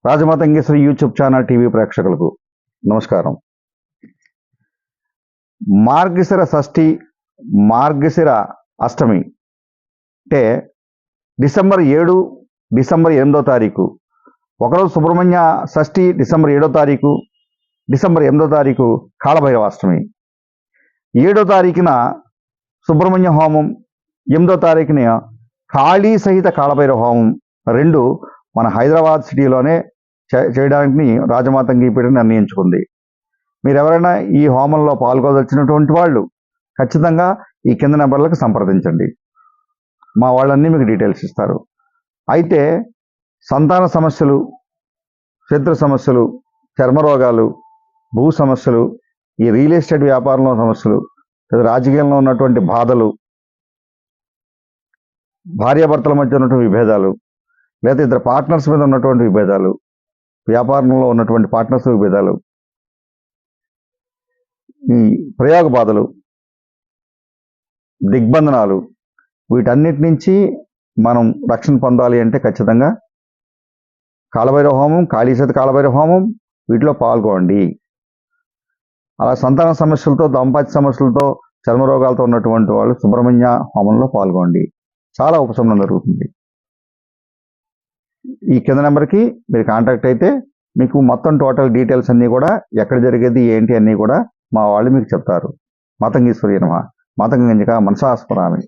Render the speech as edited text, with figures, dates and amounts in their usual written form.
రాజమాతంగేశ్వరి YouTube channel TV ప్రేక్షకులకు నమస్కారం. మార్గశిర షష్ఠి, మార్గశిర అష్టమి అంటే డిసెంబర్ 7, డిసెంబర్ 8వ తారీఖు. ఒకరోజు సుబ్రహ్మణ్య షష్ఠి డిసెంబర్ 7వ తారీఖు, డిసెంబర్ 8వ తారీఖు కాళభైరవాష్టమి. 7వ తారీఖున సుబ్రహ్మణ్య హోమం, 8వ తారీఖున కాళీ సహిత కాళభైరవ హోమం రెండు మన హైదరాబాద్ సిటీలోనే చేయడానికి రాజమాతంగి పీఠం నిర్ణయించుకుంది. మీరు ఎవరైనా ఈ హోమంలో పాల్గొదలిచినటువంటి వాళ్ళు ఖచ్చితంగా ఈ కింద నెంబర్లకు సంప్రదించండి. మా వాళ్ళన్నీ మీకు డీటెయిల్స్ ఇస్తారు. అయితే సంతాన సమస్యలు, శత్రు సమస్యలు, చర్మరోగాలు, భూ సమస్యలు, ఈ రియల్ ఎస్టేట్ వ్యాపారంలో సమస్యలు, లేదా రాజకీయంలో ఉన్నటువంటి బాధలు, భార్యాభర్తల మధ్య ఉన్నటువంటి విభేదాలు, లేదా ఇద్దరు పార్ట్నర్స్ మీద ఉన్నటువంటి విభేదాలు, వ్యాపారంలో ఉన్నటువంటి పార్ట్నర్స్ విభేదాలు, ఈ ప్రయోగ బాధలు, దిగ్బంధనాలు, వీటన్నిటి నుంచి మనం రక్షణ పొందాలి అంటే ఖచ్చితంగా కాళభైరవ హోమం, కాళీసత కాళభైరవ హోమం వీటిలో పాల్గొండి. అలా సంతాన సమస్యలతో, దాంపత్య సమస్యలతో, చర్మరోగాలతో ఉన్నటువంటి వాళ్ళు సుబ్రహ్మణ్య హోమంలో పాల్గొండి. చాలా ఉపశమనం జరుగుతుంది. ఈ కింద నెంబర్కి మీరు కాంటాక్ట్ అయితే మీకు మొత్తం టోటల్ డీటెయిల్స్ అన్నీ కూడా ఎక్కడ జరిగేది ఏంటి అన్నీ కూడా మా వాళ్ళు మీకు చెప్తారు. మాతంగీశ్వరి నమః. మాతంగంజిక మనసాస్మరామి.